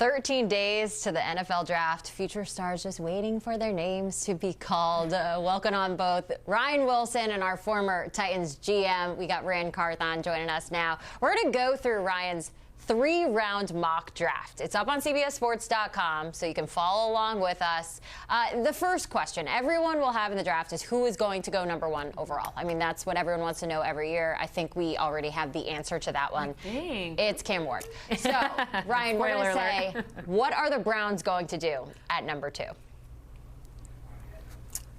13 days to the NFL draft. Future stars just waiting for their names to be called. Welcome on both Ryan Wilson and our former Titans GM. We got Carthon joining us now. We're going to go through Ryan's 3-round mock draft. It's up on CBSSports.com, so you can follow along with us. The first question everyone will have in the draft is who is going to go #1 overall. I mean, that's what everyone wants to know every year. I think we already have the answer to that one. It's Cam Ward. So, Ryan, we're going to say, what are the Browns going to do at #2?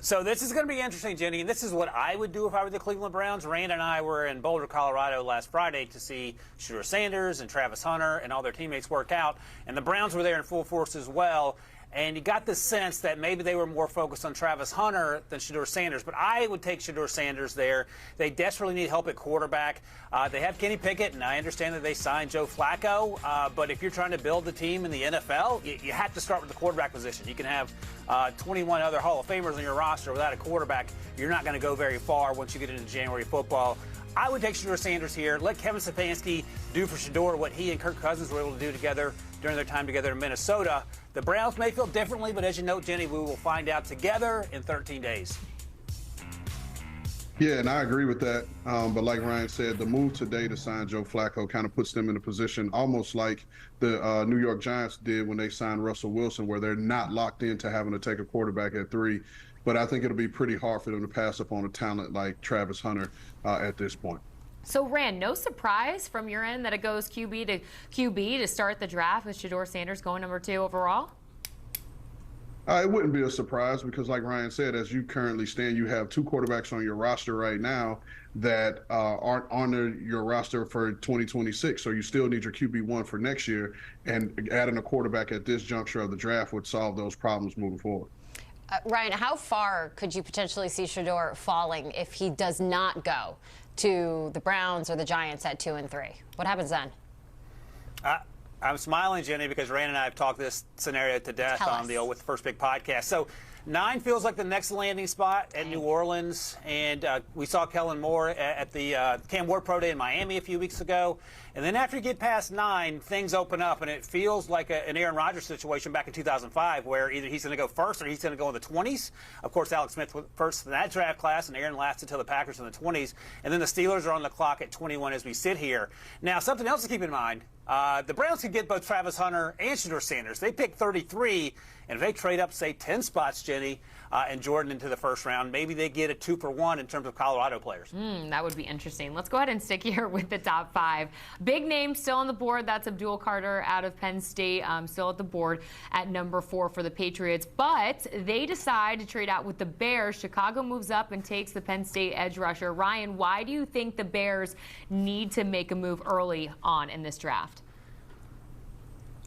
So this is going to be interesting, Jenny, and this is what I would do if I were the Cleveland Browns. Rand and I were in Boulder, Colorado last Friday to see Shedeur Sanders and Travis Hunter and all their teammates work out, and the Browns were there in full force as well. And you got the sense that maybe they were more focused on Travis Hunter than Shedeur Sanders. But I would take Shedeur Sanders there. They desperately need help at quarterback. They have Kenny Pickett, and I understand that they signed Joe Flacco. But if you're trying to build the team in the NFL, you have to start with the quarterback position. You can have 21 other Hall of Famers on your roster. Without a quarterback, you're not going to go very far once you get into January football. I would take Shedeur Sanders here. Let Kevin Stefanski do for Shedeur what he and Kirk Cousins were able to do together during their time together in Minnesota. The Browns may feel differently, but as you know, Jenny, we will find out together in 13 days. Yeah, and I agree with that. But like Ryan said, the move today to sign Joe Flacco kind of puts them in a position almost like the New York Giants did when they signed Russell Wilson, where they're not locked into having to take a quarterback at 3. But I think it'll be pretty hard for them to pass up on a talent like Travis Hunter at this point. So, Rand, no surprise from your end that it goes QB to QB to start the draft with Shedeur Sanders going #2 overall? It wouldn't be a surprise because, like Ryan said, as you currently stand, you have 2 quarterbacks on your roster right now that aren't on your roster for 2026. So you still need your QB1 for next year, and adding a quarterback at this juncture of the draft would solve those problems moving forward. Ryan, how far could you potentially see Shedeur falling if he does not go to the Browns or the Giants at 2 and 3? What happens then? I'm smiling, Jenny, because Rand and I have talked this scenario to death on the With the First Big podcast. So 9 feels like the next landing spot at New Orleans, and we saw Kellen Moore at the Cam Ward Pro Day in Miami a few weeks ago. And then after you get past 9, things open up, and it feels like an Aaron Rodgers situation back in 2005 where either he's going to go first or he's going to go in the 20s. Of course, Alex Smith was first in that draft class, and Aaron lasted till the Packers in the 20s. And then the Steelers are on the clock at 21 as we sit here. Now, something else to keep in mind, the Browns could get both Travis Hunter and Shedeur Sanders. They picked 33, and if they trade up, say, 10 spots, Jenny, and Jordan into the first round, maybe they get a 2-for-1 in terms of Colorado players. That would be interesting. Let's go ahead and stick here with the top 5. Big name still on the board. That's Abdul Carter out of Penn State, still at the board at #4 for the Patriots. But they decide to trade out with the Bears. Chicago moves up and takes the Penn State edge rusher. Ryan, why do you think the Bears need to make a move early on in this draft?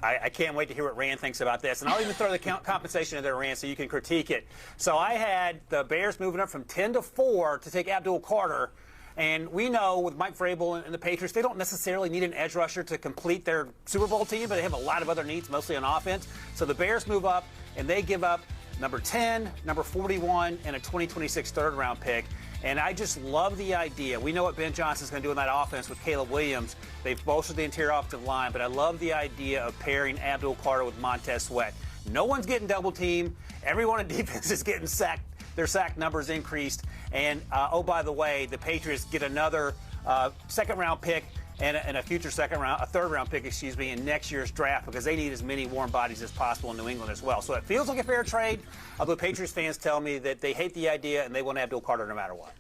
I can't wait to hear what Rand thinks about this. And I'll even throw the compensation in there, Rand, so you can critique it. So I had the Bears moving up from 10 to 4 to take Abdul Carter. And we know with Mike Vrabel and the Patriots, they don't necessarily need an edge rusher to complete their Super Bowl team, but they have a lot of other needs, mostly on offense. So the Bears move up, and they give up number 10, number 41, and a 2026 third-round pick. And I just love the idea. We know what Ben Johnson's going to do in that offense with Caleb Williams. They've bolstered the interior offensive line, but I love the idea of pairing Abdul Carter with Montez Sweat. No one's getting double-teamed. Everyone in defense is getting sacked. Their sack numbers increased. And, oh, by the way, the Patriots get another second-round pick and a future third-round pick, in next year's draft because they need as many warm bodies as possible in New England as well. So it feels like a fair trade, although Patriots fans tell me that they hate the idea and they want Abdul Carter no matter what.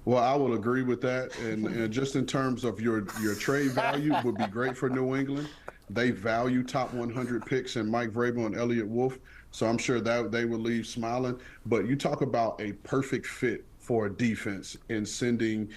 Well, I will agree with that. And just in terms of your trade value would be great for New England. They value top 100 picks in Mike Vrabel and Elliott Wolf, so I'm sure that they will leave smiling. But you talk about a perfect fit for a defense in sending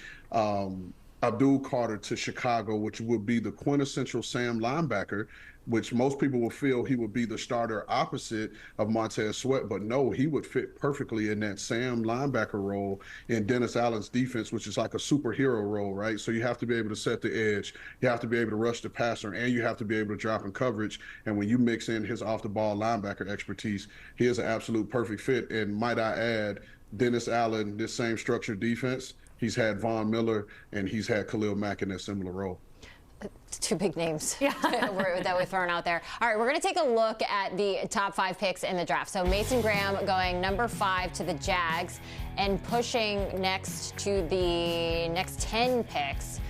Abdul Carter to Chicago, which would be the quintessential Sam linebacker, which most people will feel he would be the starter opposite of Montez Sweat. But no, he would fit perfectly in that Sam linebacker role in Dennis Allen's defense, which is like a superhero role, right? So you have to be able to set the edge, you have to be able to rush the passer, and you have to be able to drop in coverage. And when you mix in his off-the-ball linebacker expertise, he is an absolute perfect fit. And might I add, Dennis Allen, this same structured defense, he's had Von Miller and he's had Khalil Mack in that similar role. Two big names yeah. that we've thrown out there. All right, we're going to take a look at the top 5 picks in the draft. So Mason Graham going number 5 to the Jags and pushing next to the next 10 picks.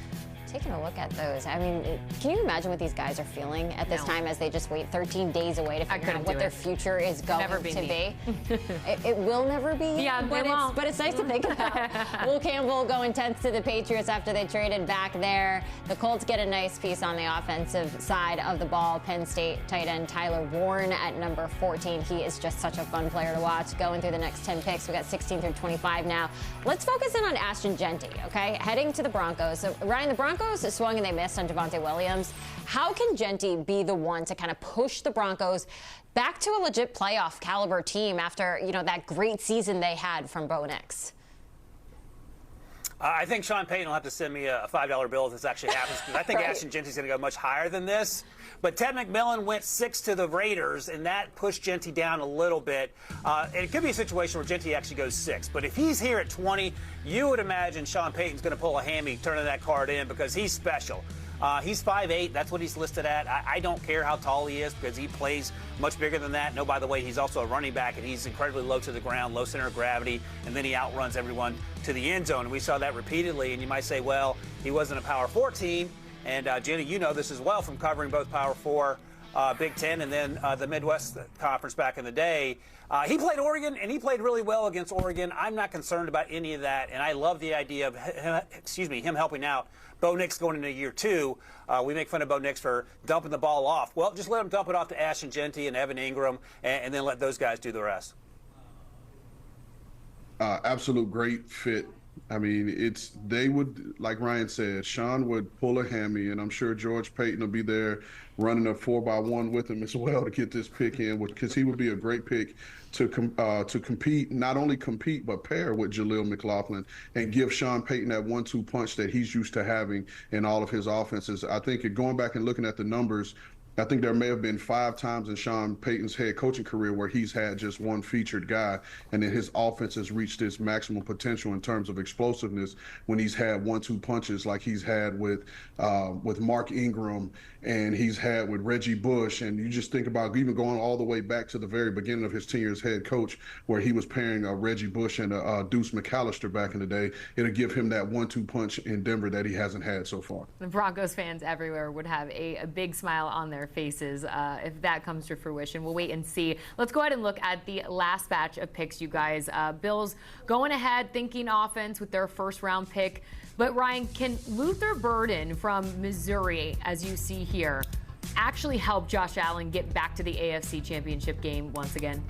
Taking a look at those. I mean, can you imagine what these guys are feeling at this time as they just wait 13 days away to figure out what their future is going to be? It will never be. Yeah, but it's nice to think about. Will Campbell going 10th to the Patriots after they traded back there. The Colts get a nice piece on the offensive side of the ball. Penn State tight end Tyler Warren at number 14. He is just such a fun player to watch. Going through the next 10 picks, we got 16 through 25 now. Let's focus in on Ashton Jeanty, okay? Heading to the Broncos. So, Ryan, the Broncos swung and they missed on Javonte Williams. How can Jeanty be the one to kind of push the Broncos back to a legit playoff caliber team after, that great season they had from Bo Nix? I think Sean Payton will have to send me a $5 bill if this actually happens, because I think Ashton Jeanty's going to go much higher than this. But Ted McMillan went 6 to the Raiders, and that pushed Jeanty down a little bit. And it could be a situation where Jeanty actually goes 6. But if he's here at 20, you would imagine Sean Payton's going to pull a hammy turning that card in, because he's special. He's 5'8". That's what he's listed at. I don't care how tall he is, because he plays much bigger than that. No, by the way, he's also a running back, and he's incredibly low to the ground, low center of gravity, and then he outruns everyone to the end zone. And we saw that repeatedly. And you might say, well, he wasn't a Power 4 team. And, Jenny, you know this as well from covering both Power 4, Big Ten, and then the Midwest Conference back in the day. He played Oregon, and he played really well against Oregon. I'm not concerned about any of that, and I love the idea of him helping out Bo Nix going into year 2. We make fun of Bo Nix for dumping the ball off. Well, just let him dump it off to Ashton Jeanty and Evan Ingram, and then let those guys do the rest. Absolute great fit. I mean, they would, like Ryan said, Sean would pull a hammy, and I'm sure George Payton will be there running a 4x1 with him as well to get this pick in, because he would be a great pick to compete, not only compete, but pair with Jaleel McLaughlin and give Sean Payton that 1-2 punch that he's used to having in all of his offenses. I think going back and looking at the numbers, I think there may have been 5 times in Sean Payton's head coaching career where he's had just one featured guy, and then his offense has reached its maximum potential in terms of explosiveness when he's had 1-2 punches like he's had with Mark Ingram, and he's had with Reggie Bush. And you just think about even going all the way back to the very beginning of his tenure as head coach, where he was pairing Reggie Bush and Deuce McAllister back in the day. It'll give him that 1-2 punch in Denver that he hasn't had so far. The Broncos fans everywhere would have a big smile on their faces if that comes to fruition. We'll wait and see. Let's go ahead and look at the last batch of picks, you guys. Bills going ahead, thinking offense with their first-round pick. But, Ryan, can Luther Burden from Missouri, as you see here, actually help Josh Allen get back to the AFC Championship game once again?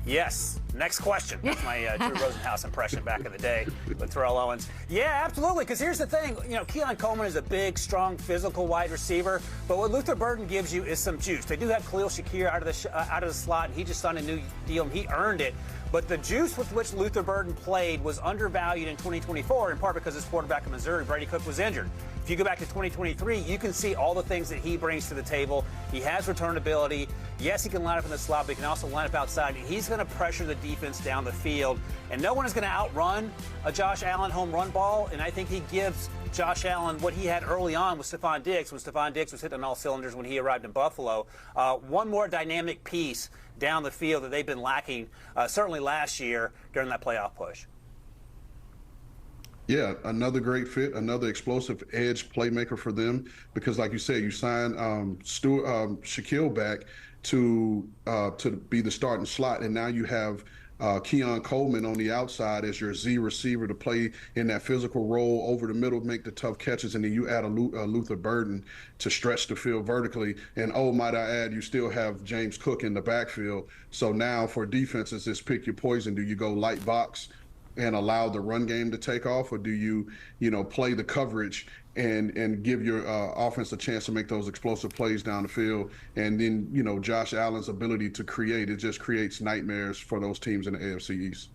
Yes. Next question. That's my Drew Rosenhaus impression back in the day with Terrell Owens. Yeah, absolutely, because here's the thing. Keon Coleman is a big, strong, physical wide receiver, but what Luther Burden gives you is some juice. They do have Khalil Shakir out of the slot, and he just signed a new deal, and he earned it. But the juice with which Luther Burden played was undervalued in 2024, in part because his quarterback in Missouri, Brady Cook, was injured. If you go back to 2023, you can see all the things that he brings to the table. He has return ability. Yes, he can line up in the slot, but he can also line up outside. And he's going to pressure the defense down the field. And no one is going to outrun a Josh Allen home run ball. And I think he gives Josh Allen what he had early on with Stephon Diggs, when Stephon Diggs was hitting on all cylinders when he arrived in Buffalo. One more dynamic piece down the field that they've been lacking, certainly last year during that playoff push. Yeah, another great fit, another explosive edge playmaker for them, because like you said, you signed Shaquille back to be the starting slot, and now you have Keon Coleman on the outside as your Z receiver to play in that physical role over the middle, make the tough catches, and then you add a Luther Burden to stretch the field vertically. And might I add, you still have James Cook in the backfield. So now for defenses, it's pick your poison. Do you go light box and allow the run game to take off, or do you play the coverage and give your offense a chance to make those explosive plays down the field? And then, Josh Allen's ability to create, it just creates nightmares for those teams in the AFC East.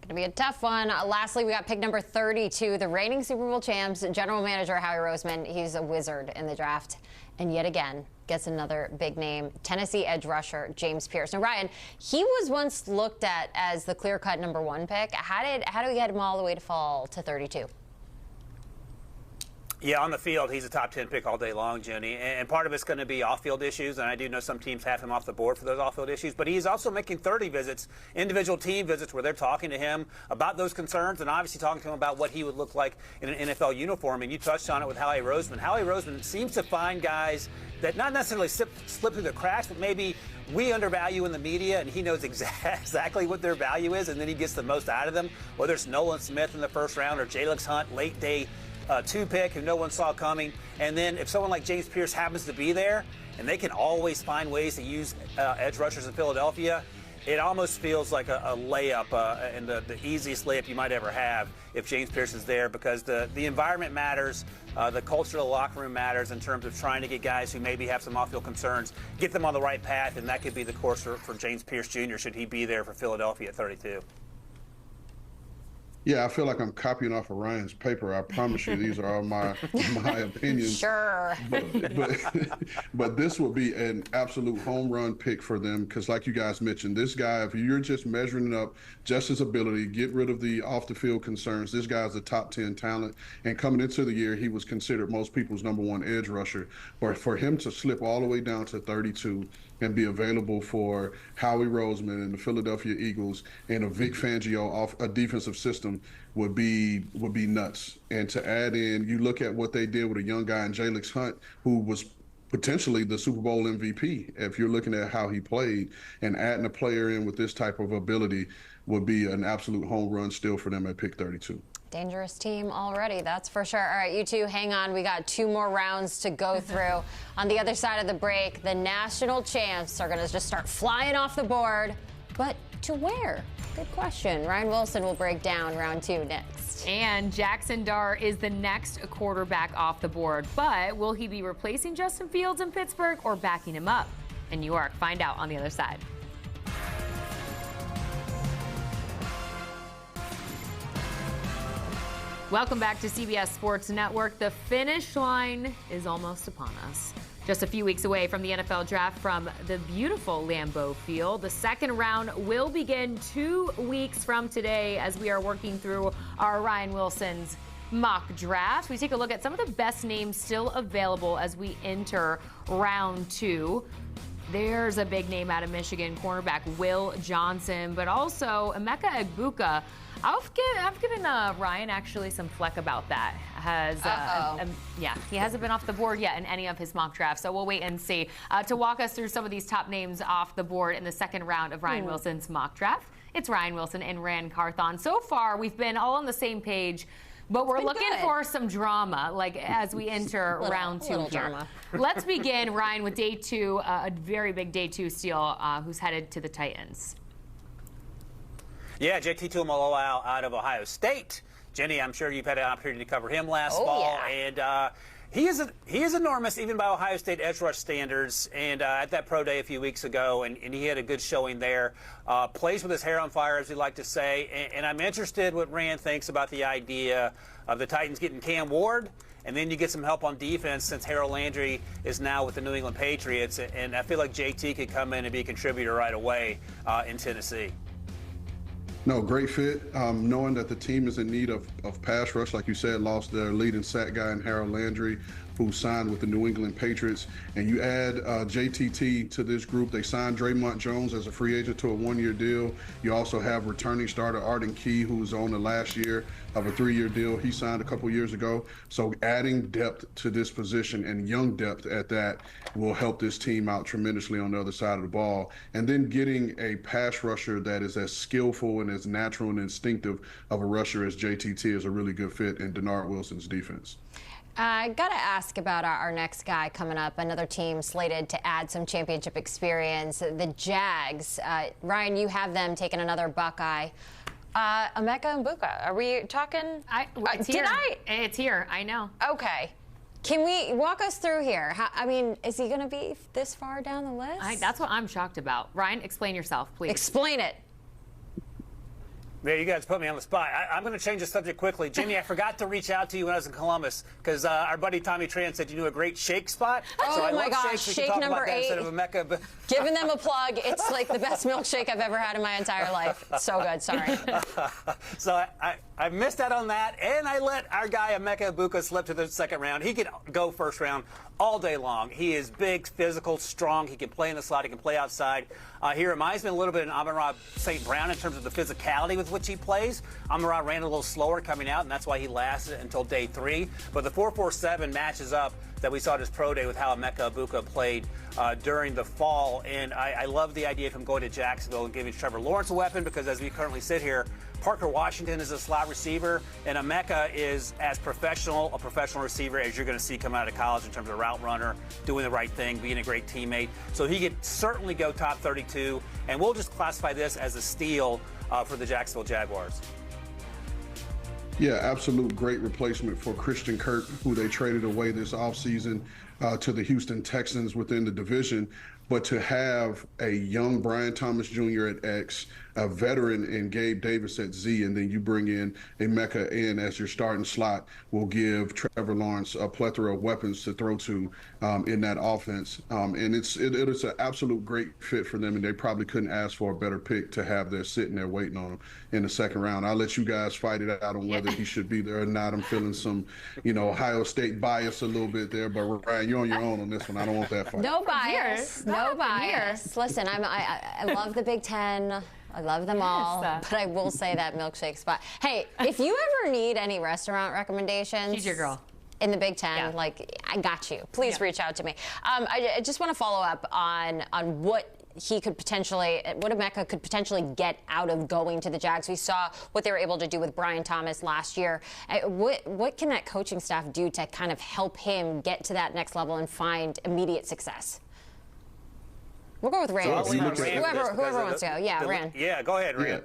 Going to be a tough one. Lastly, we got pick number 32, the reigning Super Bowl champs, general manager Howie Roseman. He's a wizard in the draft. And yet again, gets another big name, Tennessee edge rusher James Pearce. Now, Ryan, he was once looked at as the clear-cut #1 pick. How do we get him all the way to fall to 32? Yeah, on the field, he's a top 10 pick all day long, Jenny. And part of it's going to be off-field issues, and I do know some teams have him off the board for those off-field issues. But he's also making 30 visits, individual team visits, where they're talking to him about those concerns and obviously talking to him about what he would look like in an NFL uniform. And you touched on it with Howie Roseman. Howie Roseman seems to find guys that not necessarily slip through the cracks, but maybe we undervalue in the media, and he knows exactly what their value is, and then he gets the most out of them, whether it's Nolan Smith in the first round or Jaxson Hunt, late day 2 pick who no one saw coming. And then if someone like James Pearce happens to be there, and they can always find ways to use edge rushers in Philadelphia, it almost feels like a layup and the easiest layup you might ever have if James Pearce is there, because the environment matters, the culture of the locker room matters in terms of trying to get guys who maybe have some off-field concerns, get them on the right path, and that could be the course for James Pearce Jr. should he be there for Philadelphia at 32. Yeah, I feel like I'm copying off of Ryan's paper. I promise you, these are all my opinions. Sure. But this will be an absolute home run pick for them because, like you guys mentioned, this guy, if you're just measuring up just his ability, get rid of the off-the-field concerns, this guy's a top 10 talent. And coming into the year, he was considered most people's #1 edge rusher. But for him to slip all the way down to 32 and be available for Howie Roseman and the Philadelphia Eagles and a Vic Fangio off a defensive system would be nuts. And to add in, you look at what they did with a young guy in Jaxson Hunt, who was potentially the Super Bowl MVP, if you're looking at how he played, and adding a player in with this type of ability would be an absolute home run still for them at pick 32. Dangerous team already, that's for sure. All right, you two, hang on. We got 2 more rounds to go through. On the other side of the break, the national champs are going to just start flying off the board. But to where? Good question. Ryan Wilson will break down round 2 next. And Jaxson Dar is the next quarterback off the board. But will he be replacing Justin Fields in Pittsburgh or backing him up in New York? Find out on the other side. Welcome back to CBS Sports Network. The finish line is almost upon us. Just a few weeks away from the NFL draft from the beautiful Lambeau Field. The second round will begin 2 weeks from today as we are working through our Ryan Wilson's mock draft. We take a look at some of the best names still available as we enter round 2. There's a big name out of Michigan, cornerback Will Johnson, but also Emeka Egbuka. I've given Ryan actually some fleck about that. He hasn't been off the board yet in any of his mock drafts, so we'll wait and see. To walk us through some of these top names off the board in the second round of Ryan Wilson's mock draft, it's Ryan Wilson and Rand Carthon. So far, we've been all on the same page, but we're looking for some drama, like as we enter round 2 here. Drama. Let's begin, Ryan, with day 2, a very big day 2 steal who's headed to the Titans. Yeah, JT Tuimoloau out of Ohio State. Jenny, I'm sure you've had an opportunity to cover him last fall. Yeah. And he is enormous, even by Ohio State edge rush standards. And at that pro day a few weeks ago, and he had a good showing there. Plays with his hair on fire, as we like to say. And I'm interested what Rand thinks about the idea of the Titans getting Cam Ward, and then you get some help on defense since Harold Landry is now with the New England Patriots. And I feel like JT could come in and be a contributor right away in Tennessee. No, great fit. Knowing that the team is in need of pass rush, like you said, lost their leading sack guy in Harold Landry, who signed with the New England Patriots. And you add JTT to this group. They signed Draymond Jones as a free agent to a 1-year deal. You also have returning starter Arden Key, who's on the last year of a 3-year deal. He signed a couple years ago. So adding depth to this position, and young depth at that, will help this team out tremendously on the other side of the ball. And then getting a pass rusher that is as skillful and as natural and instinctive of a rusher as JTT is a really good fit in Denard Wilson's defense. I got to ask about our next guy coming up, another team slated to add some championship experience, the Jags. Ryan, you have them taking another Buckeye. Emeka Egbuka, are we talking? It's here. It's here, I know. Okay. Can we walk us through here? Is he going to be this far down the list? That's what I'm shocked about. Ryan, explain yourself, please. Explain it. Man, you guys put me on the spot. I'm going to change the subject quickly. Jimmy, I forgot to reach out to you when I was in Columbus because our buddy Tommy Tran said you knew a great shake spot. Oh, so I my love gosh. Shakes. We Shake can talk number about that 8. instead of Emeka. But Giving them a plug. It's like the best milkshake I've ever had in my entire life. So good. Sorry. So I missed out on that, and I let our guy Emeka Egbuka slip to the second round. He could go first round all day long. He is big, physical, strong. He can play in the slot. He can play outside. He reminds me a little bit of Amon-Ra St. Brown in terms of the physicality with which he plays. Amon-Ra ran a little slower coming out, and that's why he lasted until day 3. But the 4.47 matches up that we saw at his pro day with how Emeka Egbuka played during the fall. And I love the idea of him going to Jacksonville and giving Trevor Lawrence a weapon because as we currently sit here, Parker Washington is a slot receiver, and Emeka is as professional a professional receiver as you're going to see coming out of college in terms of route runner, doing the right thing, being a great teammate. So he could certainly go top 32, and we'll just classify this as a steal for the Jacksonville Jaguars. Yeah, absolute great replacement for Christian Kirk, who they traded away this offseason to the Houston Texans within the division. But to have a young Brian Thomas Jr. at X, a veteran in Gabe Davis at Z, and then you bring in Emeka in as your starting slot will give Trevor Lawrence a plethora of weapons to throw to in that offense. And it's an absolute great fit for them, and they probably couldn't ask for a better pick to have there sitting there waiting on them in the second round. I'll let you guys fight it out on whether he should be there or not. I'm feeling some, Ohio State bias a little bit there, but Ryan, you're on your own on this one. I don't want that fight. No bias. No bias. Listen, I love the Big Ten. I love them all, but I will say that milkshake spot. Hey, if you ever need any restaurant recommendations, she's your girl. In the Big Ten, I got you. Please reach out to me. I just want to follow up on what Emeka could potentially get out of going to the Jags. We saw what they were able to do with Brian Thomas last year. What can that coaching staff do to kind of help him get to that next level and find immediate success? We'll go with Ran. So whoever wants to go. Yeah, Ran. Yeah, go ahead, Ran.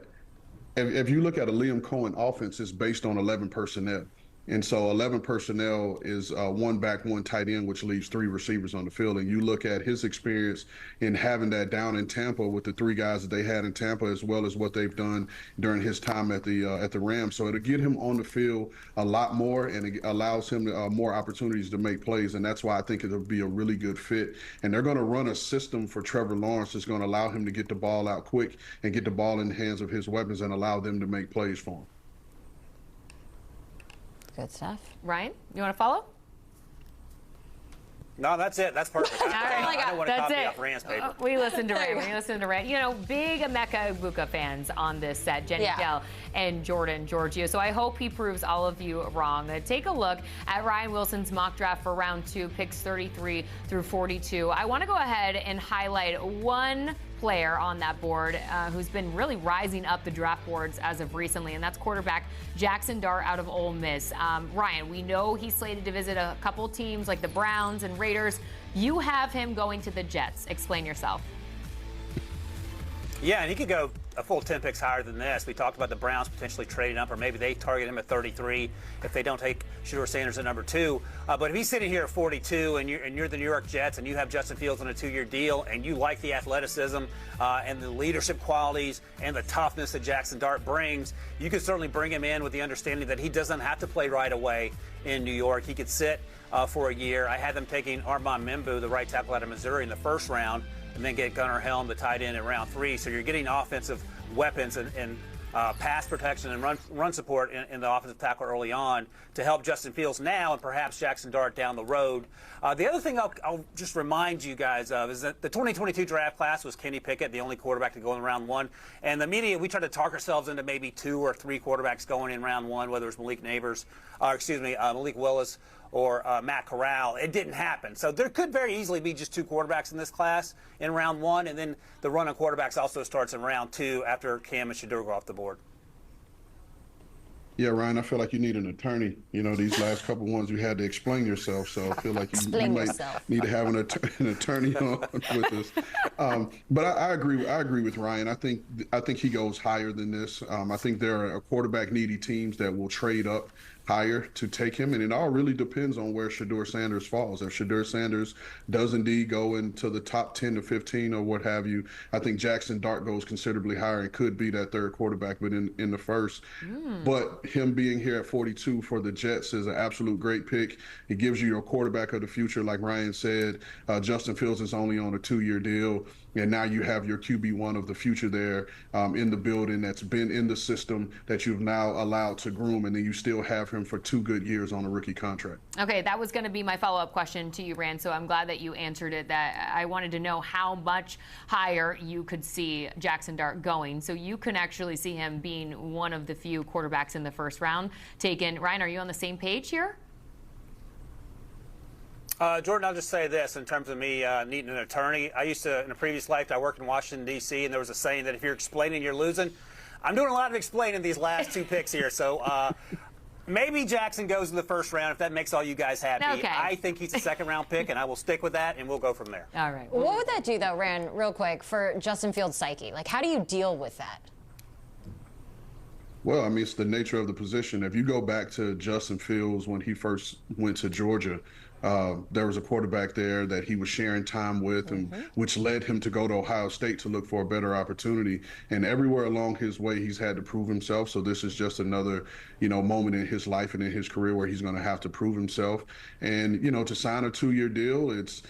Yeah. If you look at a Liam Cohen offense, it's based on 11 personnel. And so 11 personnel is 1 back, 1 tight end, which leaves 3 receivers on the field. And you look at his experience in having that down in Tampa with the 3 guys that they had in Tampa, as well as what they've done during his time at the Rams. So it'll get him on the field a lot more, and it allows him more opportunities to make plays. And that's why I think it'll be a really good fit. And they're going to run a system for Trevor Lawrence that's going to allow him to get the ball out quick and get the ball in the hands of his weapons and allow them to make plays for him. Good stuff. Ryan, you want to follow? No, that's it. That's perfect. I don't want to copy off Rand's paper. We listened to Rand. Big Emeka Egbuka fans on this set, Jenny Dell and Jordan Giorgio. So I hope he proves all of you wrong. Take a look at Ryan Wilson's mock draft for round 2, picks 33 through 42. I want to go ahead and highlight one player on that board who's been really rising up the draft boards as of recently, and that's quarterback Jaxson Dart out of Ole Miss. Ryan, we know he's slated to visit a couple teams like the Browns and Raiders. You have him going to the Jets. Explain yourself. Yeah, and he could go a full 10 picks higher than this. We talked about the Browns potentially trading up, or maybe they target him at 33 if they don't take Shedeur Sanders at number 2. But if he's sitting here at 42 and you're the New York Jets and you have Justin Fields on a 2-year deal and you like the athleticism and the leadership qualities and the toughness that Jaxson Dart brings, you could certainly bring him in with the understanding that he doesn't have to play right away in New York. He could sit for a year. I had them taking Armand Membu, the right tackle out of Missouri, in the first round, and then get Gunnar Helm, the tight end, in round 3. So you're getting offensive weapons and pass protection and run support in the offensive tackle early on to help Justin Fields now and perhaps Jaxson Dart down the road. The other thing I'll just remind you guys of is that the 2022 draft class was Kenny Pickett, the only quarterback to go in round 1. And the media, we tried to talk ourselves into maybe 2 or 3 quarterbacks going in round 1, whether it was Malik Willis or Matt Corral. It didn't happen. So there could very easily be just 2 quarterbacks in this class in round 1, and then the run on quarterbacks also starts in round 2 after Cam and Shedeur go off the board. Yeah, Ryan, I feel like you need an attorney. These last couple ones you had to explain yourself, so I feel like you might need to have an attorney on with us. But I agree with Ryan. I think he goes higher than this. I think there are quarterback needy teams that will trade up higher to take him, and it all really depends on where Shedeur Sanders falls. If Shedeur Sanders does indeed go into the top 10 to 15 or what have you, I think Jaxson Dart goes considerably higher and could be that third quarterback, but in the first. But him being here at 42 for the Jets is an absolute great pick. It gives you your quarterback of the future, like Ryan said. Justin Fields is only on a 2-year deal. And now you have your QB1 of the future there in the building that's been in the system that you've now allowed to groom, and then you still have him for 2 good years on a rookie contract. Okay, that was going to be my follow-up question to you, Rand, so I'm glad that you answered it. That I wanted to know how much higher you could see Jaxson Dart going. So you can actually see him being one of the few quarterbacks in the first round taken. Ryan, are you on the same page here? Jordan, I'll just say this in terms of me needing an attorney. I used to, in a previous life, I worked in Washington, D.C., and there was a saying that if you're explaining, you're losing. I'm doing a lot of explaining these last 2 picks here, so maybe Jaxson goes in the first round if that makes all you guys happy. Okay. I think he's a second-round pick, and I will stick with that, and we'll go from there. All right. What would that do, though, Rand, real quick, for Justin Fields' psyche? Like, how do you deal with that? Well, I mean, it's the nature of the position. If you go back to Justin Fields when he first went to Georgia, there was a quarterback there that he was sharing time with, and which led him to go to Ohio State to look for a better opportunity. And everywhere along his way, he's had to prove himself. So this is just another, moment in his life and in his career where he's going to have to prove himself. And, to sign a 2-year deal, it's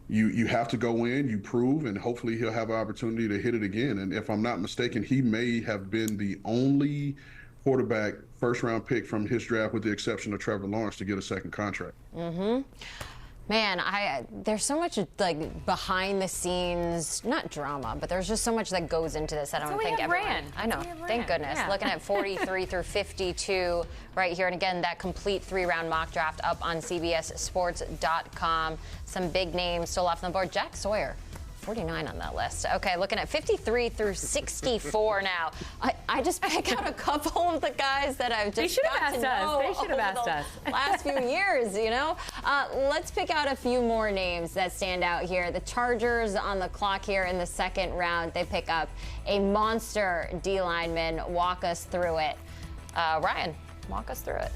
you have to go in, you prove, and hopefully he'll have an opportunity to hit it again. And if I'm not mistaken, he may have been the only quarterback first-round pick from his draft, with the exception of Trevor Lawrence, to get a second contract. Man, there's so much like behind the scenes, not drama, but there's just so much that goes into this. I don't think everyone. I know. Thank goodness. Yeah. Looking at 43 through 52 right here, and again, that complete 3-round mock draft up on CBSSports.com. Some big names still left on the board. Jack Sawyer, 49 on that list. Okay, looking at 53 through 64 now. I just pick out a couple of the guys that I've just got to know. They should have asked us. Last few years, Let's pick out a few more names that stand out here. The Chargers on the clock here in the second round. They pick up a monster D lineman. Walk us through it. Ryan, walk us through it.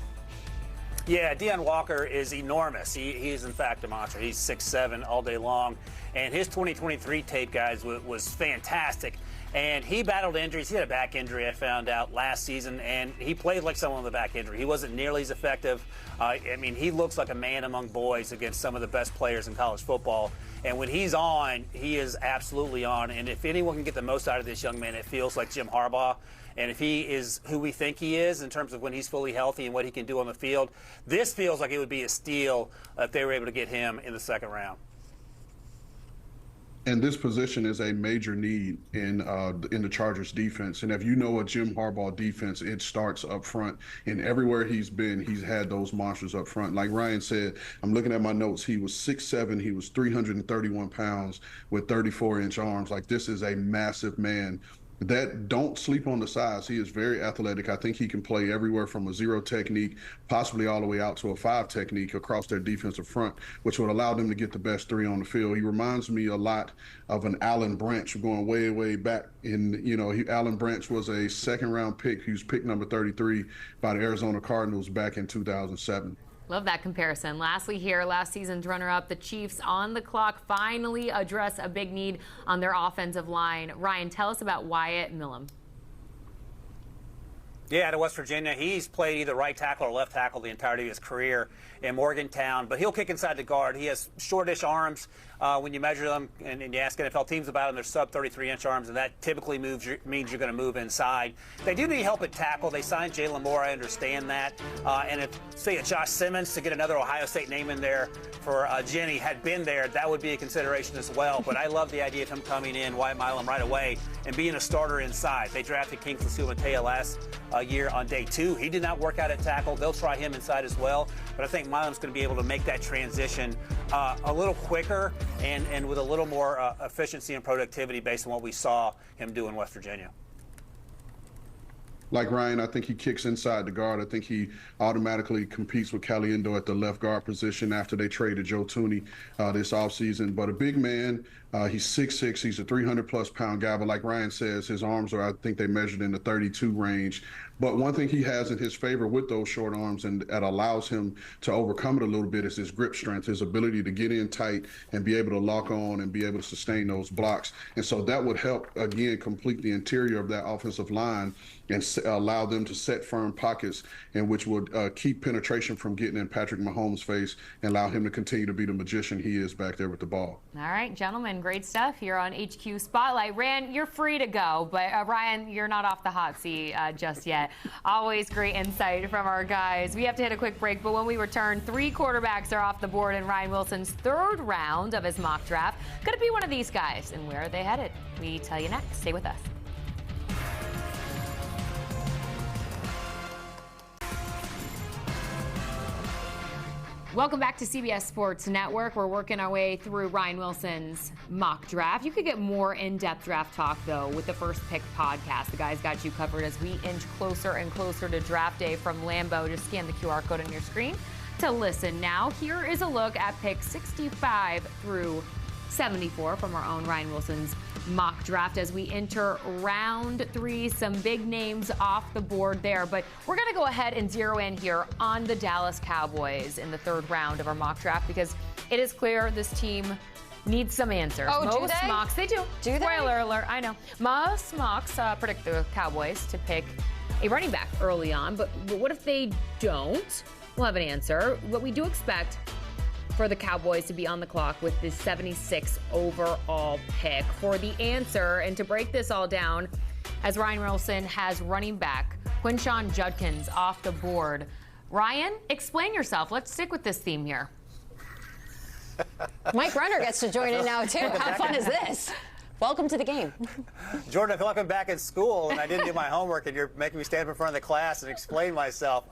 Yeah, Deone Walker is enormous. He is, in fact, a monster. He's 6'7" all day long. And his 2023 tape, guys, was fantastic. And he battled injuries. He had a back injury, I found out, last season, and he played like someone with a back injury. He wasn't nearly as effective. He looks like a man among boys against some of the best players in college football. And when he's on, he is absolutely on. And if anyone can get the most out of this young man, it feels like Jim Harbaugh. And if he is who we think he is in terms of when he's fully healthy and what he can do on the field, this feels like it would be a steal if they were able to get him in the second round. And this position is a major need in the Chargers defense. And if you know a Jim Harbaugh defense, it starts up front. And everywhere he's been, he's had those monsters up front. Like Ryan said, I'm looking at my notes. He was 6'7". He was 331 pounds with 34-inch arms. Like, this is a massive man. That don't sleep on the size. He is very athletic. I think he can play everywhere from a 0 technique, possibly all the way out to a 5 technique across their defensive front, which would allow them to get the best 3 on the field. He reminds me a lot of an Alan Branch, going way, way back. Alan Branch was a second-round pick. He was pick number 33 by the Arizona Cardinals back in 2007. Love that comparison. Lastly here, last season's runner-up, the Chiefs on the clock finally address a big need on their offensive line. Ryan, tell us about Wyatt Milum. Yeah, out of West Virginia. He's played either right tackle or left tackle the entirety of his career in Morgantown, but he'll kick inside the guard. He has shortish arms. When you measure them and you ask NFL teams about them, they're sub 33-inch arms, and that typically means you're going to move inside. They do need help at tackle. They signed Jalen Moore. I understand that. And if, say, a Josh Simmons, to get another Ohio State name in there for Jeanty, had been there, that would be a consideration as well. But I love the idea of him coming in, Wyatt Milum, right away and being a starter inside. They drafted Kingsley Sumatea last year on day 2. He did not work out at tackle. They'll try him inside as well. But I think Milum's going to be able to make that transition a little quicker and with a little more efficiency and productivity based on what we saw him do in West Virginia. Like Ryan, I think he kicks inside the guard. I think he automatically competes with Caliendo at the left guard position after they traded Joe Thuney this offseason. But a big man, he's 6'6". He's a 300-plus pound guy. But like Ryan says, his arms are, I think they measured in the 32 range. But one thing he has in his favor with those short arms, and that allows him to overcome it a little bit, is his grip strength, his ability to get in tight and be able to lock on and be able to sustain those blocks. And so that would help, again, complete the interior of that offensive line and allow them to set firm pockets, and which would keep penetration from getting in Patrick Mahomes' face and allow him to continue to be the magician he is back there with the ball. All right, gentlemen, great stuff here on HQ Spotlight. Rand, you're free to go, but Ryan, you're not off the hot seat just yet. Always great insight from our guys. We have to hit a quick break, but when we return, 3 quarterbacks are off the board in Ryan Wilson's 3rd round of his mock draft. Could it be one of these guys, and where are they headed? We tell you next. Stay with us. Welcome back to CBS Sports Network. We're working our way through Ryan Wilson's mock draft. You could get more in-depth draft talk, though, with the First Pick podcast. The guys got you covered as we inch closer and closer to draft day from Lambeau. Just scan the QR code on your screen to listen. Now, here is a look at pick 65 through 74 from our own Ryan Wilson's mock draft as we enter round 3. Some big names off the board there, but we're going to go ahead and zero in here on the Dallas Cowboys in the 3rd round of our mock draft, because it is clear this team needs some answers. Oh, most do they? mocks, they do. Do they? Spoiler alert, I know. Most mocks predict the Cowboys to pick a running back early on, but what if they don't? We'll have an answer. What we do expect for the Cowboys to be on the clock with the 76 overall pick. For the answer, and to break this all down, as Ryan Wilson has running back Quinshon Judkins off the board. Ryan, explain yourself. Let's stick with this theme here. Mike Renner gets to join in now, too. How fun is this? Welcome to the game. Jordan, I feel like I'm back in school and I didn't do my homework, and you're making me stand up in front of the class and explain myself.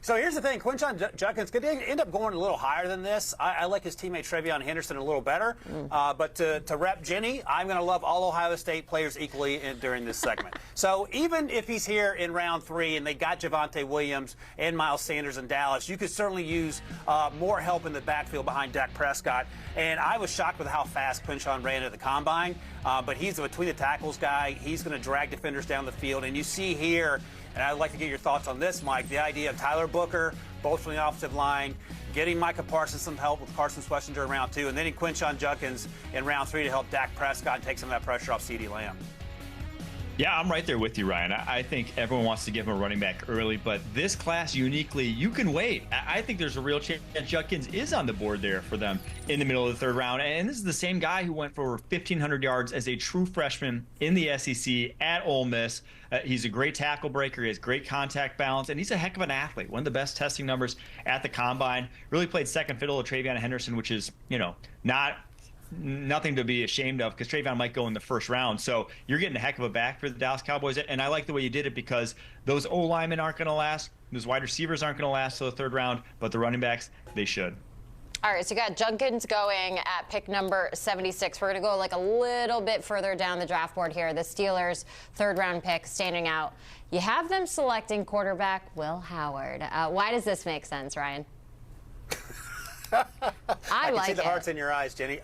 So here's the thing. Quinshon Judkins could end up going a little higher than this. I like his teammate Trevion Henderson a little better. But to rep Jenny, I'm going to love all Ohio State players equally during this segment. So even if he's here in round 3 and they got Javonte Williams and Miles Sanders in Dallas, you could certainly use more help in the backfield behind Dak Prescott. And I was shocked with how fast Quinshon ran at the combine. But he's a between the tackles guy. He's going to drag defenders down the field. And you see here, and I'd like to get your thoughts on this, Mike, the idea of Tyler Booker, both from the offensive line, getting Micah Parsons some help with Carson Schlesinger in round 2, and then Quinshon Judkins in round 3 to help Dak Prescott and take some of that pressure off CeeDee Lamb. Yeah, I'm right there with you, Ryan. I think everyone wants to give him a running back early, but this class uniquely, you can wait. I think there's a real chance that Judkins is on the board there for them in the middle of the 3rd round. And this is the same guy who went for over 1,500 yards as a true freshman in the SEC at Ole Miss. He's a great tackle breaker. He has great contact balance, and he's a heck of an athlete. One of the best testing numbers at the combine. Really played second fiddle to Trevion Henderson, which is, nothing to be ashamed of, because Trevion might go in the 1st round. So you're getting a heck of a back for the Dallas Cowboys. And I like the way you did it, because those O-linemen aren't going to last. Those wide receivers aren't going to last till the 3rd round, but the running backs, they should. All right, so you got Judkins going at pick number 76. We're going to go like a little bit further down the draft board here. The Steelers' 3rd round pick standing out. You have them selecting quarterback Will Howard. Why does this make sense, Ryan? I like see it. The hearts in your eyes, Jenny.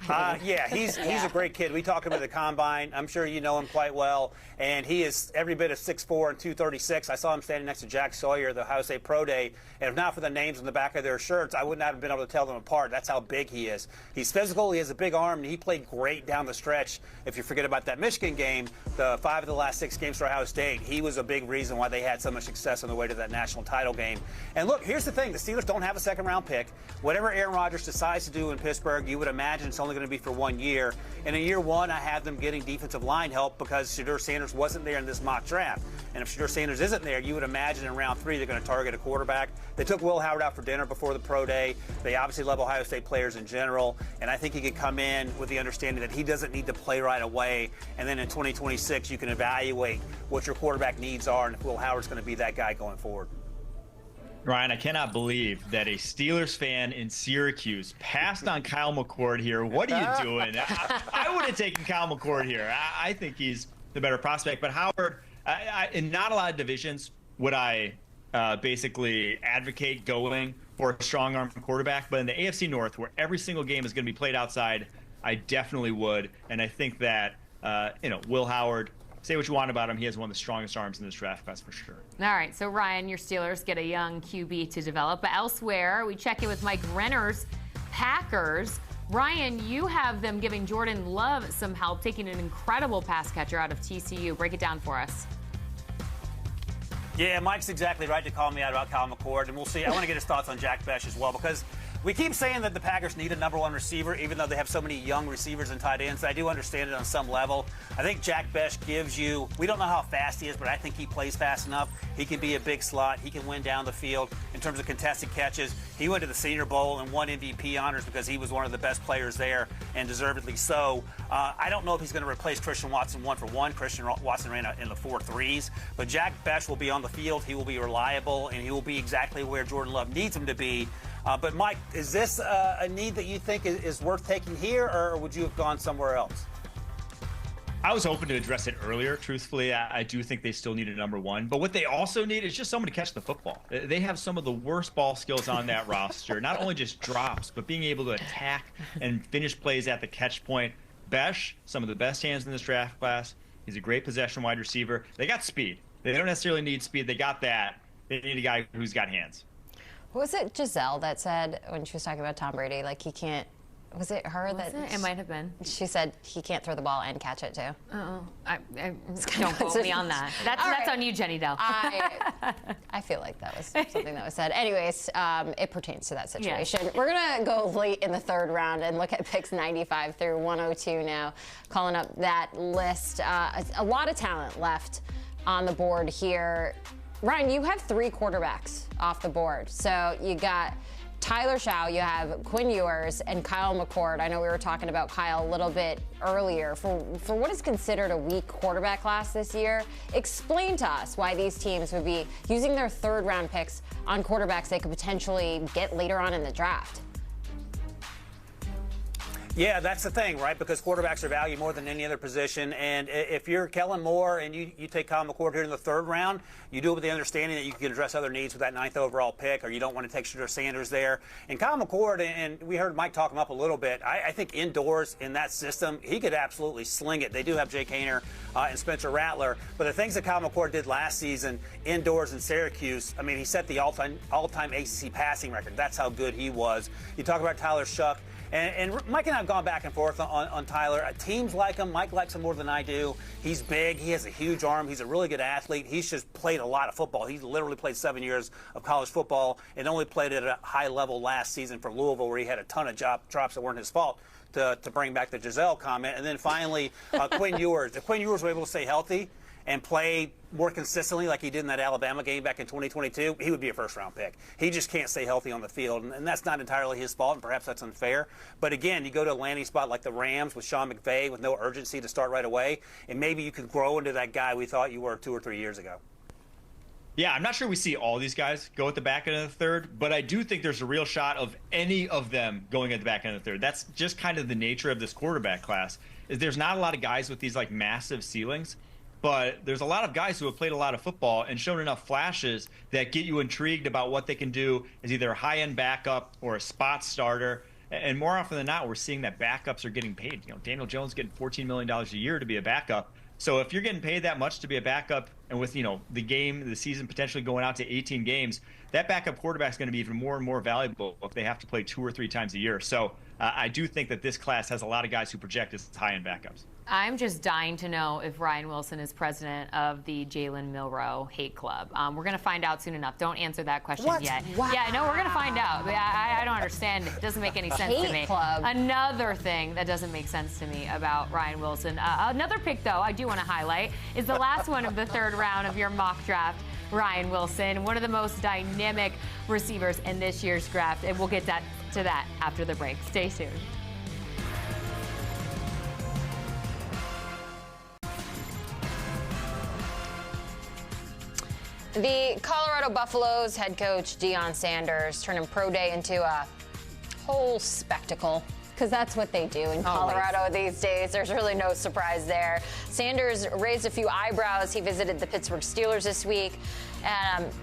Yeah, he's a great kid. We talked him at the combine. I'm sure you know him quite well. And he is every bit of 6'4" and 236. I saw him standing next to Jack Sawyer at the Ohio State Pro Day. And if not for the names on the back of their shirts, I would not have been able to tell them apart. That's how big he is. He's physical. He has a big arm. And he played great down the stretch. If you forget about that Michigan game, the 5 of the last 6 games for Ohio State, he was a big reason why they had so much success on the way to that national title game. And look, here's the thing. The Steelers don't have a 2nd round pick. Whatever Aaron Rodgers decides to do in Pittsburgh, you would imagine it's only going to be for 1 year. And in year 1, I have them getting defensive line help because Shedeur Sanders wasn't there in this mock draft. And if Shedeur Sanders isn't there, you would imagine in round 3 they're going to target a quarterback. They took Will Howard out for dinner before the pro day. They obviously love Ohio State players in general. And I think he could come in with the understanding that he doesn't need to play right away. And then in 2026, you can evaluate what your quarterback needs are and if Will Howard's going to be that guy going forward. Ryan, I cannot believe that a Steelers fan in Syracuse passed on Kyle McCord here. What are you doing? I would have taken Kyle McCord here. I think he's the better prospect. But Howard, in not a lot of divisions would I basically advocate going for a strong-arm quarterback. But in the AFC North, where every single game is going to be played outside, I definitely would. And I think that, Will Howard, say what you want about him. He has one of the strongest arms in this draft class for sure. All right, so Ryan, your Steelers get a young QB to develop. But elsewhere, we check in with Mike Renner's Packers. Ryan, you have them giving Jordan Love some help, taking an incredible pass catcher out of TCU. Break it down for us. Yeah, Mike's exactly right to call me out about Kyle McCord, and we'll see. I want to get his thoughts on Jack Bech as well, because we keep saying that the Packers need a number one receiver, even though they have so many young receivers and tight ends. I do understand it on some level. I think Jack Bech gives you, we don't know how fast he is, but I think he plays fast enough. He can be a big slot. He can win down the field in terms of contested catches. He went to the Senior Bowl and won MVP honors because he was one of the best players there, and deservedly so. I don't know if he's going to replace Christian Watson 1-for-1. Christian Watson ran in the 4.3s, but Jack Bech will be on the field. He will be reliable, and he will be exactly where Jordan Love needs him to be. But, Mike, is this a need that you think is worth taking here, or would you have gone somewhere else? I was hoping to address it earlier. Truthfully, I do think they still need a number one. But what they also need is just someone to catch the football. They have some of the worst ball skills on that roster. Not only just drops, but being able to attack and finish plays at the catch point. Bech, some of the best hands in this draft class. He's a great possession wide receiver. They got speed. They don't necessarily need speed. They got that. They need a guy who's got hands. What was it Giselle that said when she was talking about Tom Brady, like he can't, was it her It might have been. She said he can't throw the ball and catch it too. Oh, don't quote me on that. That's on you, Jenny, though. I feel like that was something that was said. Anyways, it pertains to that situation. Yes. We're going to go late in the third round and look at picks 95 through 102 now, calling up that list. A lot of talent left on the board here. Ryan, you have 3 quarterbacks off the board. So you got Tyler Shaw, you have Quinn Ewers, and Kyle McCord. I know we were talking about Kyle a little bit earlier. For what is considered a weak quarterback class this year, explain to us why these teams would be using their third-round picks on quarterbacks they could potentially get later on in the draft. Yeah, that's the thing, right? Because quarterbacks are valued more than any other position. And if you're Kellen Moore and you take Kyle McCord here in the third round, you do it with the understanding that you can address other needs with that 9th overall pick, or you don't want to take Shedeur Sanders there. And Kyle McCord, and we heard Mike talk him up a little bit, I think indoors in that system, he could absolutely sling it. They do have Jake Haener and Spencer Rattler. But the things that Kyle McCord did last season indoors in Syracuse, I mean, he set the all-time ACC passing record. That's how good he was. You talk about Tyler Shuck. And Mike and I have gone back and forth on Tyler. Teams like him. Mike likes him more than I do. He's big. He has a huge arm. He's a really good athlete. He's just played a lot of football. He's literally played 7 years of college football and only played at a high level last season for Louisville, where he had a ton of drops that weren't his fault, to bring back the Giselle comment. And then finally, Quinn Ewers. If Quinn Ewers were able to stay healthy and play more consistently like he did in that Alabama game back in 2022, he would be a first-round pick. He just can't stay healthy on the field, and that's not entirely his fault, and perhaps that's unfair. But again, you go to a landing spot like the Rams with Sean McVay with no urgency to start right away, and maybe you can grow into that guy we thought you were 2 or 3 years ago. Yeah, I'm not sure we see all these guys go at the back end of the third, but I do think there's a real shot of any of them going at the back end of the third. That's just kind of the nature of this quarterback class, is there's not a lot of guys with these like massive ceilings. But there's a lot of guys who have played a lot of football and shown enough flashes that get you intrigued about what they can do as either a high-end backup or a spot starter. And more often than not, we're seeing that backups are getting paid. You know, Daniel Jones getting $14 million a year to be a backup. So if you're getting paid that much to be a backup, and with, you know, the season potentially going out to 18 games, that backup quarterback is going to be even more and more valuable if they have to play 2 or 3 times a year. So I do think that this class has a lot of guys who project as high-end backups. I'm just dying to know if Ryan Wilson is president of the Jalen Milroe Hate Club. We're going to find out soon enough. Don't answer that question yet. Wow. Yeah, no, we're going to find out. I don't understand it. It doesn't make any sense to me. Hate Club. Another thing that doesn't make sense to me about Ryan Wilson. Another pick, though, I do want to highlight, is the last one of the third round of your mock draft. Ryan Wilson, one of the most dynamic receivers in this year's draft. And we'll get to that after the break. Stay tuned. The Colorado Buffaloes head coach Deone Sanders turning pro day into a whole spectacle. because that's what they do in Colorado these days. There's really no surprise there. Sanders raised a few eyebrows. He visited the Pittsburgh Steelers this week.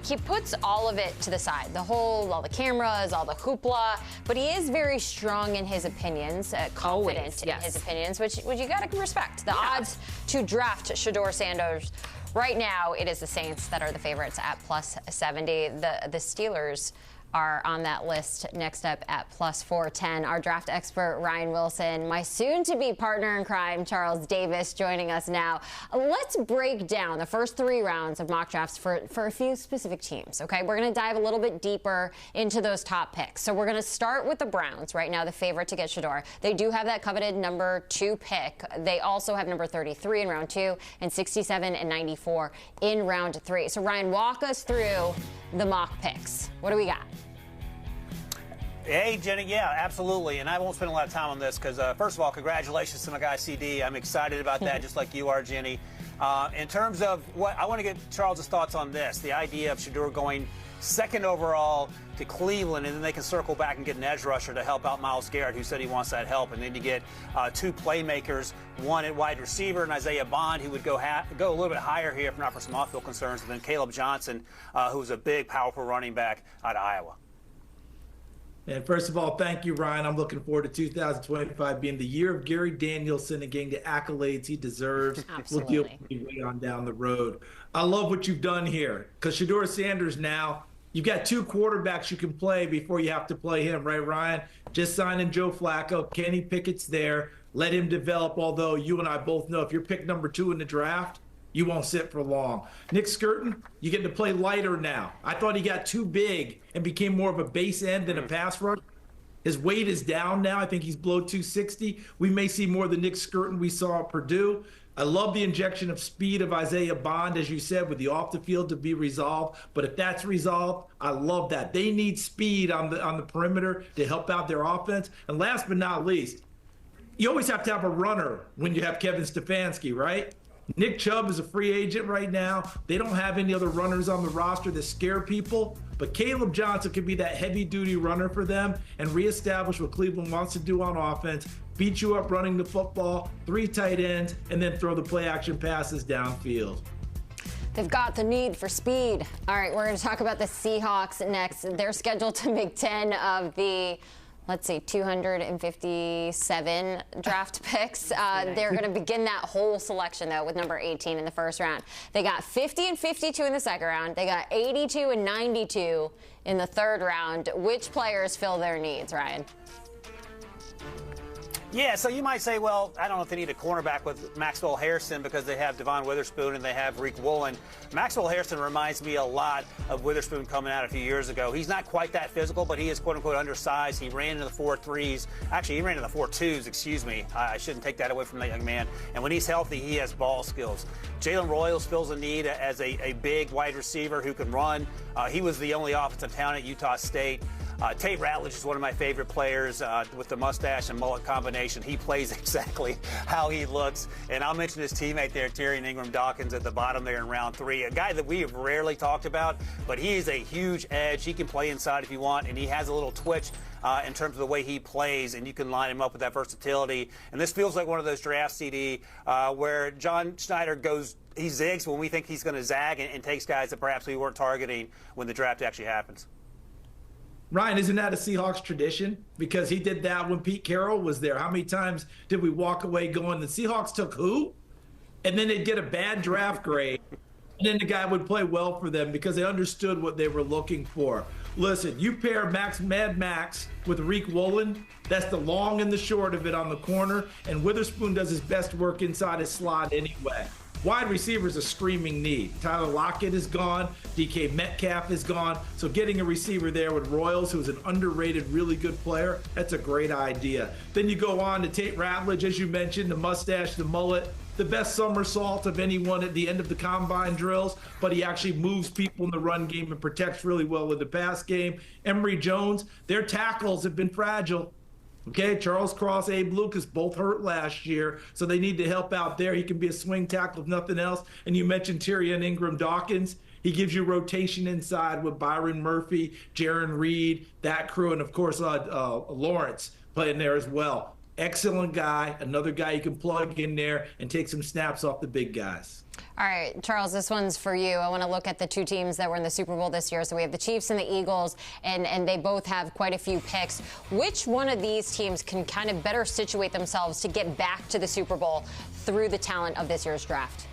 He puts all of it to the side, all the cameras, all the hoopla, but he is very strong in his opinions, confident in his opinions, which you got to respect. The odds to draft Shedeur Sanders right now, it is the Saints that are the favorites at plus 70. The Steelers are on that list next up at plus 410. Our draft expert, Ryan Wilson, my soon-to-be partner in crime, Charles Davis, joining us now. Let's break down the first 3 rounds of mock drafts for a few specific teams, okay? We're going to dive a little bit deeper into those top picks. So we're going to start with the Browns, right now the favorite to get Shedeur. They do have that coveted number 2 pick. They also have number 33 in round 2 and 67 and 94 in round 3. So Ryan, walk us through the mock picks. What do we got? Hey, Jenny, yeah, absolutely. And I won't spend a lot of time on this because, first of all, congratulations to my guy CD. I'm excited about that, just like you are, Jenny. In terms of what I want to get Charles' thoughts on this, the idea of Shedeur going 2nd overall to Cleveland, and then they can circle back and get an edge rusher to help out Myles Garrett, who said he wants that help. And then you get 2 playmakers, one at wide receiver, and Isaiah Bond, who would go a little bit higher here if not for some off-field concerns, and then Caleb Johnson, who's a big, powerful running back out of Iowa. And first of all, thank you, Ryan. I'm looking forward to 2025 being the year of Gary Danielson and getting the accolades he deserves. Absolutely. We'll deal with it way on down the road. I love what you've done here because Shedeur Sanders now, you've got 2 quarterbacks you can play before you have to play him, right, Ryan? Just signing Joe Flacco. Kenny Pickett's there. Let him develop, although you and I both know if you're pick number 2 in the draft, you won't sit for long. Nick Skirton, you get to play lighter now. I thought he got too big and became more of a base end than a pass rush. His weight is down now. I think he's below 260. We may see more of the Nick Skirton we saw at Purdue. I love the injection of speed of Isaiah Bond, as you said, with the off the field to be resolved. But if that's resolved, I love that. They need speed on the perimeter to help out their offense. And last but not least, you always have to have a runner when you have Kevin Stefanski, right? Nick Chubb is a free agent right now. They don't have any other runners on the roster that scare people. But Caleb Johnson could be that heavy-duty runner for them and reestablish what Cleveland wants to do on offense, beat you up running the football, 3 tight ends, and then throw the play-action passes downfield. They've got the need for speed. All right, we're going to talk about the Seahawks next. They're scheduled to make 10 of the 257 draft picks. They're going to begin that whole selection, though, with number 18 in the first round. They got 50 and 52 in the second round. They got 82 and 92 in the third round. Which players fill their needs, Ryan? Yeah, so you might say, well, I don't know if they need a cornerback with Maxwell Harrison because they have Devon Witherspoon and they have Reek Woolen. Maxwell Harrison reminds me a lot of Witherspoon coming out a few years ago. He's not quite that physical, but he is quote-unquote undersized. He ran into the 4.3s. Actually, he ran into the 4.2s, excuse me. I shouldn't take that away from that young man. And when he's healthy, he has ball skills. Jalen Royals fills a need as a big wide receiver who can run. He was the only offensive talent at Utah State. Tate Ratledge is one of my favorite players with the mustache and mullet combination. He plays exactly how he looks. And I'll mention his teammate there, Tyrion Ingram-Dawkins, at the bottom there in round 3, a guy that we have rarely talked about, but he is a huge edge. He can play inside if you want, and he has a little twitch in terms of the way he plays, and you can line him up with that versatility. And this feels like one of those drafts, CD, where John Schneider he zigs when we think he's going to zag and takes guys that perhaps we weren't targeting when the draft actually happens. Ryan, isn't that a Seahawks tradition? Because he did that when Pete Carroll was there. How many times did we walk away going, the Seahawks took who? And then they'd get a bad draft grade. And then the guy would play well for them because they understood what they were looking for. Listen, you pair Mad Max with Reek Woolen, that's the long and the short of it on the corner. And Witherspoon does his best work inside his slot anyway. Wide receiver is a screaming need. Tyler Lockett is gone. DK Metcalf is gone. So getting a receiver there with Royals, who's an underrated, really good player, that's a great idea. Then you go on to Tate Ratledge, as you mentioned, the mustache, the mullet, the best somersault of anyone at the end of the combine drills, but he actually moves people in the run game and protects really well with the pass game. Emory Jones, their tackles have been fragile. Okay, Charles Cross, Abe Lucas, both hurt last year, so they need to help out there. He can be a swing tackle if nothing else. And you mentioned Tyrion Ingram-Dawkins. He gives you rotation inside with Byron Murphy, Jaron Reed, that crew, and of course Lawrence playing there as well. Excellent guy, another guy you can plug in there and take some snaps off the big guys. All right, Charles, this one's for you. I want to look at the two teams that were in the Super Bowl this year. So we have the Chiefs and the Eagles, and they both have quite a few picks. Which one of these teams can kind of better situate themselves to get back to the Super Bowl through the talent of this year's draft?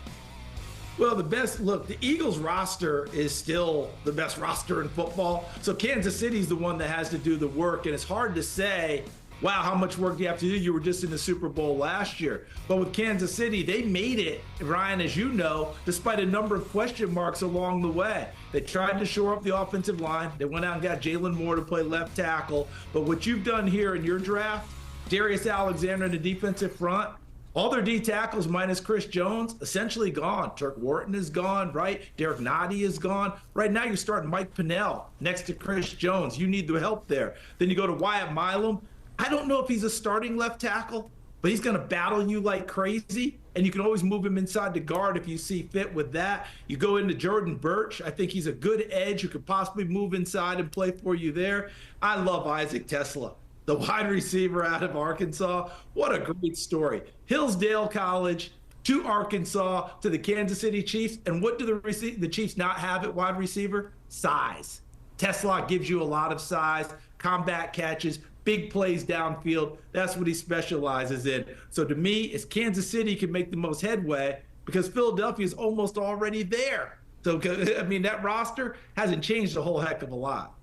Well, the Eagles roster is still the best roster in football. So Kansas City's the one that has to do the work, and it's hard to say, wow, how much work do you have to do? You were just in the Super Bowl last year. But with Kansas City, they made it, Ryan, as you know, despite a number of question marks along the way. They tried to shore up the offensive line. They went out and got Jalen Moore to play left tackle. But what you've done here in your draft, Darius Alexander in the defensive front, all their D tackles minus Chris Jones, essentially gone. Turk Wharton is gone, right? Derek Nottie is gone. Right now you're starting Mike Pennell next to Chris Jones. You need the help there. Then you go to Wyatt Milum. I don't know if he's a starting left tackle, but he's going to battle you like crazy, and you can always move him inside the guard if you see fit with that. You go into Jordan Birch. I think he's a good edge who could possibly move inside and play for you there. I love Isaac Tesla, the wide receiver out of Arkansas. What a great story. Hillsdale College to Arkansas to the Kansas City Chiefs. And what do the Chiefs not have at wide receiver? Size. Tesla gives you a lot of size, combat catches, big plays downfield. That's what he specializes in. So to me, it's Kansas City can make the most headway because Philadelphia is almost already there. So, I mean, that roster hasn't changed a whole heck of a lot.